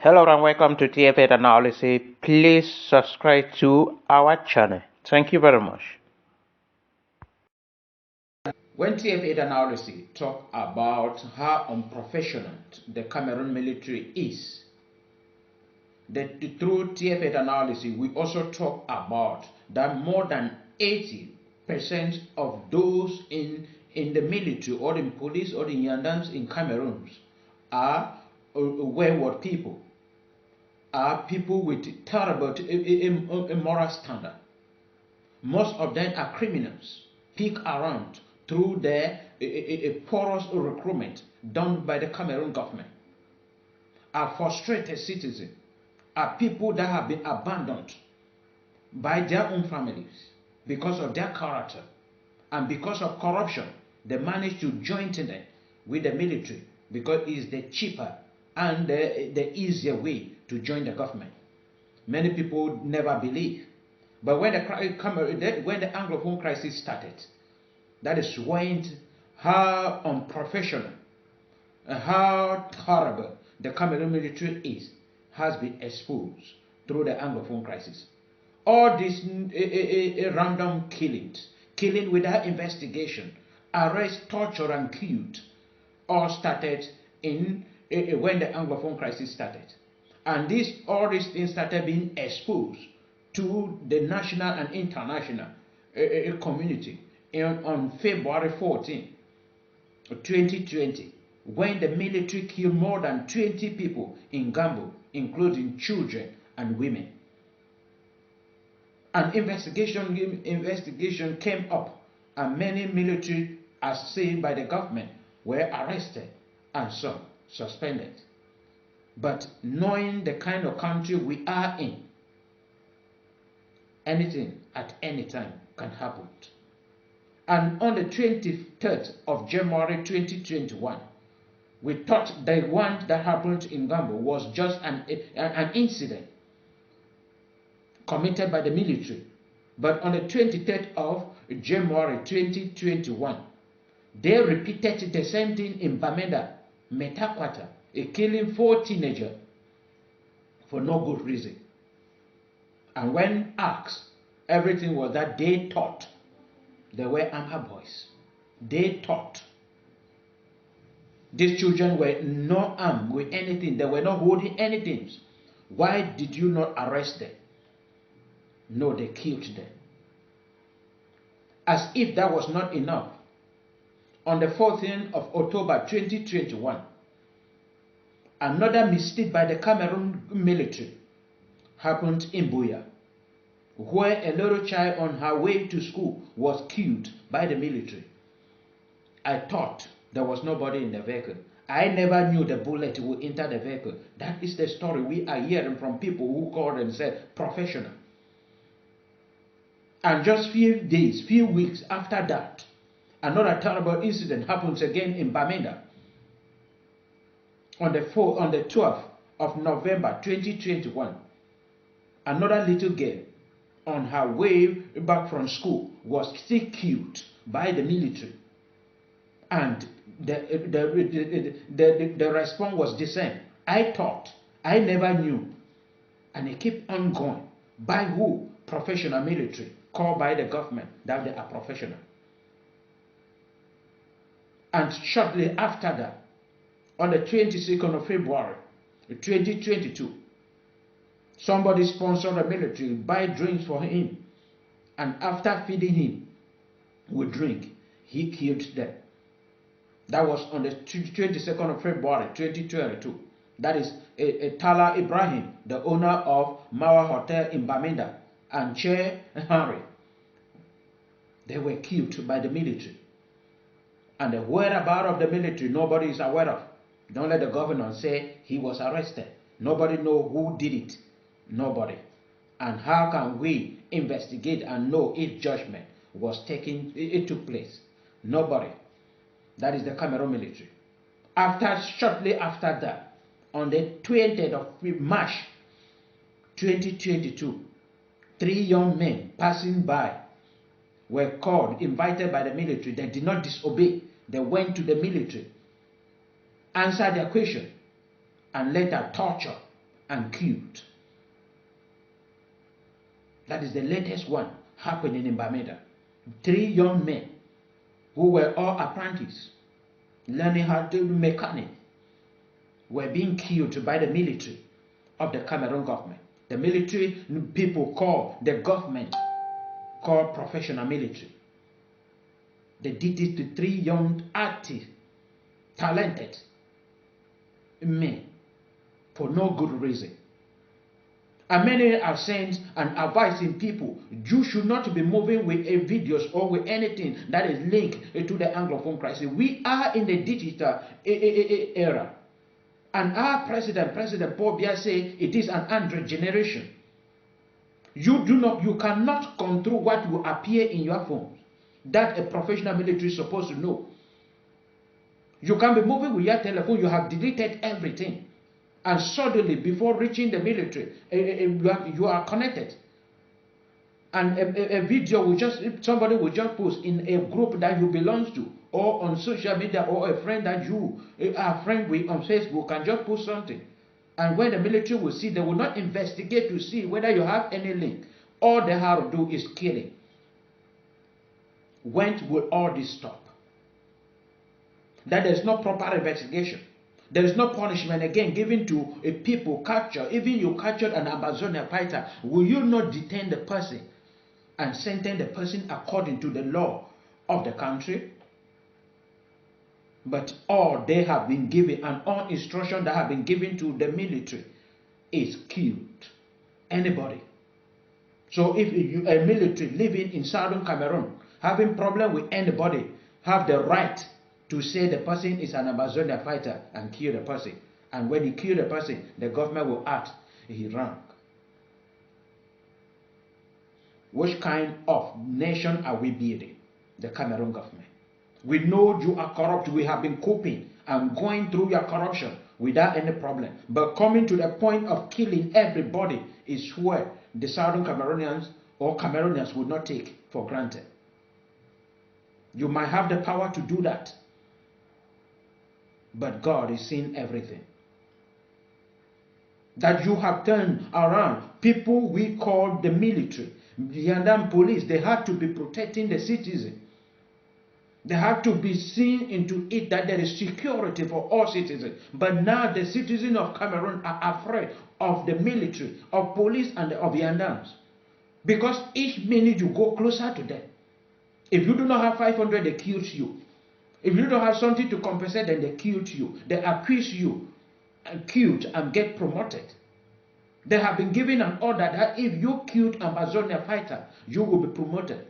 Hello and welcome to TF8 Analysis. Please subscribe to our channel. Thank you very much. When TF8 Analysis talk about how unprofessional the Cameroon military is, through TF8 Analysis, we also talk about that more than 80% of those in the military or in police or in Yandans in Cameroon are wayward people, are people with terrible immoral standard. Most of them are criminals, picked around through their porous recruitment done by the Cameroon government. Are frustrated citizens, are people that have been abandoned by their own families because of their character and because of corruption. They managed to join them with the military because it is the cheaper and the easier way to join the government. Many people never believe. But when the Anglophone crisis started, that is when how unprofessional and how horrible the Cameroon military is has been exposed through the Anglophone crisis. All these random killings, killing without investigation, arrest, torture, and killed, all started in when the Anglophone crisis started. And all these things started being exposed to the national and international community on February 14, 2020, when the military killed more than 20 people in Gambo, including children and women. An investigation came up, and many military, as seen by the government, were arrested and some suspended. But knowing the kind of country we are in, anything at any time can happen. And on the 23rd of January 2021, we thought the one that happened in Gambo was just an incident committed by the military. But on the 23rd of January 2021, they repeated the same thing in Bamenda, Metakwata, killing 4 teenagers for no good reason. And when asked, everything was that they thought they were armed boys. They thought these children were not armed with anything. They were not holding anything. Why did you not arrest them? No, they killed them. As if that was not enough, on the 14th of October 2021, another mistake by the Cameroon military happened in Buya, where a little child on her way to school was killed by the military. I thought there was nobody in the vehicle. I never knew the bullet would enter the vehicle. That is the story we are hearing from people who call themselves professional. And just few weeks after that, another terrible incident happens again in Bamenda. On the 12th of November 2021, another little girl on her way back from school was still killed by the military. And the response was the same. I thought, I never knew. And it kept on going. By who? Professional military, called by the government that they are professional. And shortly after that, on the 22nd of February 2022, somebody sponsored the military, buy drinks for him, and after feeding him with drink, he killed them. That was on the 22nd of February 2022. That is Tala Ibrahim, the owner of Mawa Hotel in Bamenda, and Che Henry. They were killed by the military. And the whereabouts of the military, nobody is aware of. Don't let the governor say he was arrested. Nobody know who did it. Nobody. And how can we investigate and know if judgment was taken, it took place? Nobody. That is the Cameroon military. Shortly after that, on the 20th of March 2022, 3 young men passing by were called, invited by the military. They did not disobey. They went to the military, answered their question, and later tortured and killed. That is the latest one happening in Bamenda. 3 young men who were all apprentices, learning how to do mechanic, were being killed by the military of the Cameroon government. The military people call the government called professional military. They did it to 3 young, active, talented men for no good reason. And many are saying and advising people, you should not be moving with videos or with anything that is linked to the Anglophone crisis. We are in the digital era. And our President Paul Biya, say it is an Android generation. You cannot control what will appear in your phone. That a professional military is supposed to know. You can be moving with your telephone, you have deleted everything. And suddenly, before reaching the military, you are connected. And a video somebody will just post in a group that you belong to, or on social media, or a friend that you are friend with on Facebook can just post something. And when the military will see, they will not investigate to see whether you have any link. All they have to do is killing. When will all this stop? That there is no proper investigation. There is no punishment again given to a people captured. Even you captured an Amazonian fighter, will you not detain the person and sentence the person according to the law of the country? But all they have been given and all instruction that have been given to the military is killed anybody. So if a military living in Southern Cameroon having problem with anybody, have the right to say the person is an Amazonian fighter and kill the person. And when he kill the person, the government will act, he rank. Which kind of nation are we building? The Cameroon government. We know you are corrupt. We have been coping and going through your corruption without any problem. But coming to the point of killing everybody is where the Southern Cameroonians or Cameroonians would not take for granted. You might have the power to do that, but God is seeing everything. That you have turned around people we call the military, the Yandan police, they have to be protecting the citizen. They have to be seen into it that there is security for all citizens. But now the citizens of Cameroon are afraid of the military, of police, and of Yandans. Because each minute you go closer to them. If you do not have 500, they kill you. If you don't have something to compensate, then they killed you. They accuse you and killed and get promoted. They have been given an order that if you killed an Amazonian fighter, you will be promoted.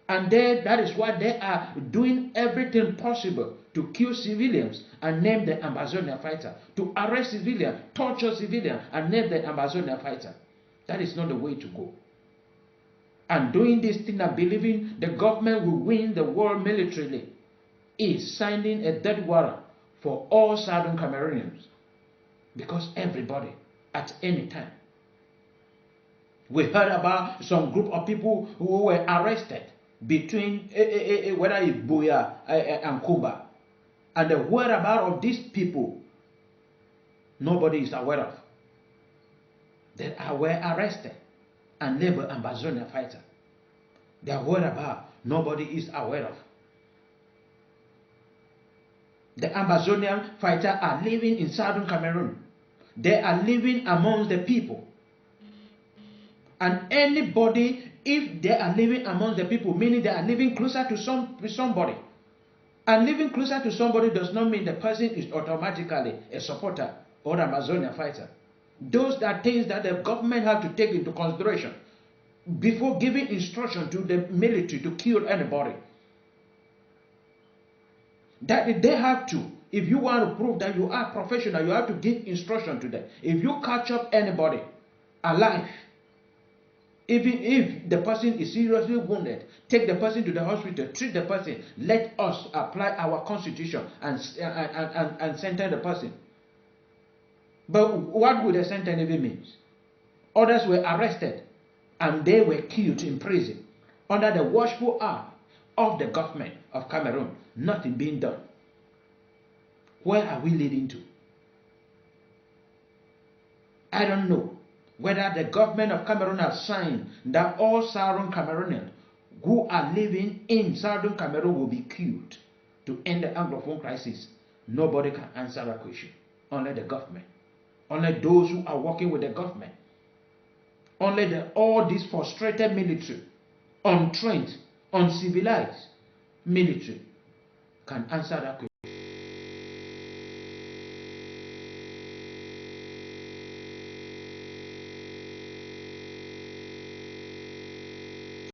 And that is why they are doing everything possible to kill civilians and name the Amazonian fighter. To arrest civilians, torture civilians, and name the Amazonian fighter. That is not the way to go. And doing this thing and believing the government will win the world militarily is signing a death warrant for all Southern Cameroonians. Because everybody, at any time. We heard about some group of people who were arrested between whether it's Buya and Kumba. And the whereabouts of these people, nobody is aware of. They were arrested and labeled Amazonian fighter. Their whereabouts, nobody is aware of. The Amazonian fighters are living in Southern Cameroon. They are living among the people. And anybody, if they are living among the people, meaning they are living closer to somebody. And living closer to somebody does not mean the person is automatically a supporter or an Amazonian fighter. Those are things that the government have to take into consideration before giving instruction to the military to kill anybody. That they have to. If you want to prove that you are professional, you have to give instruction to them. If you catch up anybody alive, even if the person is seriously wounded, take the person to the hospital, treat the person. Let us apply our constitution and sentence the person. But what would the sentence even mean? Others were arrested and they were killed in prison under the watchful eye of the government of Cameroon. Nothing being done. Where are we leading to? I don't know whether the government of Cameroon has signed that all Southern Cameroonians who are living in Southern Cameroon will be killed to end the Anglophone crisis. Nobody can answer that question. Only the government. Only those who are working with the government. Only all these frustrated military, untrained, uncivilized military can answer that question.